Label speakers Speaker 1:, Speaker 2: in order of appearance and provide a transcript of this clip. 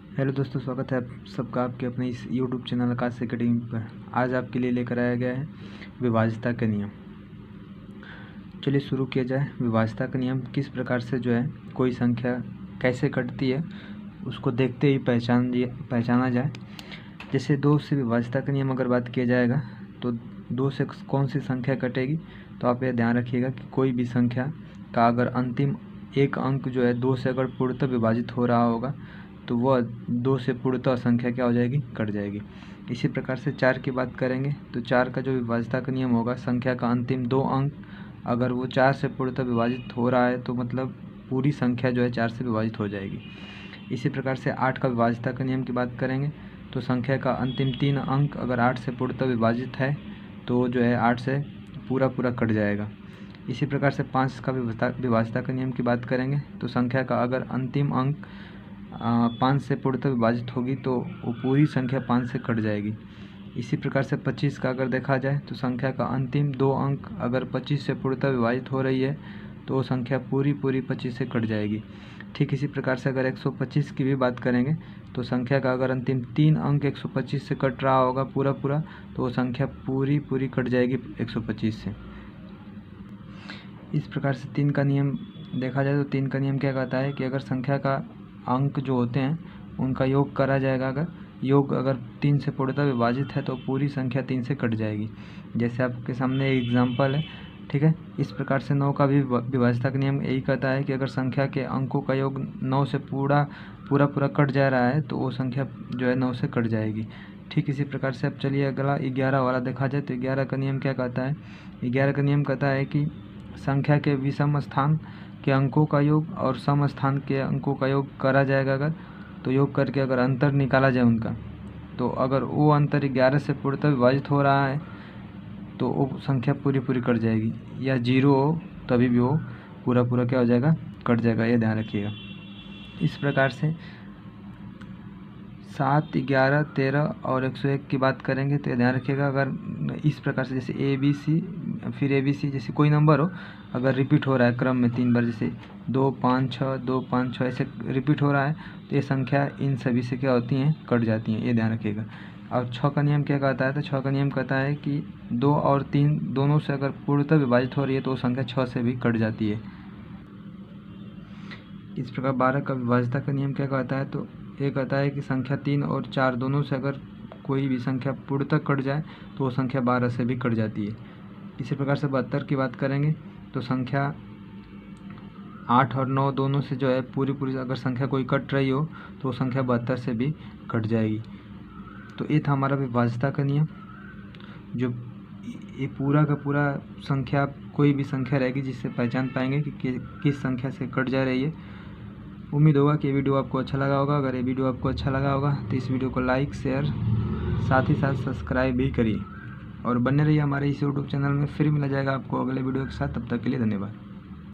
Speaker 1: Hello दोस्तों, स्वागत है आप सबका आपके अपने इस यूट्यूब चैनल आकाश एकेडमी पर। आज आपके लिए लेकर आया गया है विभाज्यता का नियम। चलिए शुरू किया जाए। विभाज्यता का नियम किस प्रकार से कोई संख्या कैसे कटती है उसको देखते ही पहचाना जाए। जैसे 2 से विभाज्यता का नियम अगर बात किया जाएगा तो 2 से कौन सी संख्या कटेगी, तो आप यह ध्यान रखिएगा कि कोई भी संख्या का अगर अंतिम एक अंक 2 से अगर पूर्णतः विभाजित हो रहा होगा तो वह 2 से पूर्णतः संख्या क्या हो जाएगी, कट जाएगी। इसी प्रकार से 4 की बात करेंगे तो 4 का जो विभाज्यता का नियम होगा, संख्या का अंतिम 2 अंक अगर वो 4 से पूर्णतः विभाजित हो रहा है तो मतलब पूरी संख्या 4 से विभाजित हो जाएगी। इसी प्रकार से 8 का विभाज्यता का नियम की बात करेंगे तो संख्या का अंतिम 3 अंक अगर 8 से पूर्णतः विभाजित है तो 8 से पूरा कट जाएगा। इसी प्रकार से 5 का विभाज्यता का नियम की बात करेंगे तो संख्या का अगर अंतिम अंक 5 से पूर्णतः विभाजित होगी तो वो पूरी संख्या 5 से कट जाएगी। इसी प्रकार से 25 का अगर देखा जाए तो संख्या का अंतिम 2 अंक अगर 25 से पूर्णतः विभाजित हो रही है तो वो संख्या पूरी 25 से कट जाएगी। ठीक इसी प्रकार से अगर 125 की भी बात करेंगे तो संख्या का अगर अंतिम 3 अंक 125 से कट रहा होगा पूरा तो वो संख्या पूरी कट जाएगी 125 से। इस प्रकार से 3 का नियम देखा जाए तो 3 का नियम क्या कहता है कि अगर संख्या का अंक जो होते हैं उनका योग करा जाएगा, अगर योग अगर 3 से पूर्णतः विभाजित है तो पूरी संख्या 3 से कट जाएगी। जैसे आपके सामने एक एग्जांपल है, ठीक है। इस प्रकार से 9 का भी विभाज्यता का नियम यही कहता है कि अगर संख्या के अंकों का योग 9 से पूरा कट जा रहा है तो वो संख्या 9 से कट जाएगी। ठीक इसी प्रकार से अब चलिए अगला 11 वाला देखा जाए तो 11 का नियम क्या कहता है। 11 का नियम कहता है कि संख्या के विषम स्थान के अंकों का योग और सम स्थान के अंकों का योग करा जाएगा। अगर तो योग करके अगर अंतर निकाला जाए उनका, तो अगर वो अंतर 11 से पूर्णतः विभाजित हो रहा है तो वो संख्या पूरी कट जाएगी, या 0 हो तभी भी वो पूरा क्या हो जाएगा, कट जाएगा। ये ध्यान रखिएगा। इस प्रकार से 7, 11, 13 और 101 की बात करेंगे तो ध्यान रखिएगा। अगर इस प्रकार से जैसे ABC फिर ABC जैसे कोई नंबर हो अगर रिपीट हो रहा है क्रम में 3 बार, जैसे 2, 5, 6, 2, 5, 6 ऐसे रिपीट हो रहा है तो ये संख्या इन सभी से क्या होती हैं, कट जाती हैं। ये ध्यान रखिएगा। और 6 का नियम क्या कहता है, तो 6 का नियम कहता है कि 2 और 3 दोनों से अगर पूर्णतः विभाजित हो रही है तो वो संख्या 6 से भी कट जाती है। इस प्रकार 12 का विभाज्यता का नियम क्या कहता है, तो ये कहता है कि संख्या 3 और 4 दोनों से अगर कोई भी संख्या पूर्णतः कट जाए तो वो संख्या 12 से भी कट जाती है। इसी प्रकार से 72 की बात करेंगे तो संख्या 8 और 9 दोनों से पूरी अगर संख्या कोई कट रही हो तो वो संख्या 72 से भी कट जाएगी। तो ये था हमारा विभाज्यता का नियम, जो ये पूरा का पूरा संख्या कोई भी संख्या रहेगी जिससे पहचान पाएंगे कि किस संख्या से कट जा रही है। उम्मीद होगा कि ये वीडियो आपको अच्छा लगा होगा। अगर ये वीडियो आपको अच्छा लगा होगा तो इस वीडियो को लाइक, शेयर, साथ ही साथ सब्सक्राइब भी करिए और बने रहिए हमारे इस यूट्यूब चैनल में। फिर मिला जाएगा आपको अगले वीडियो के साथ। तब तक के लिए धन्यवाद।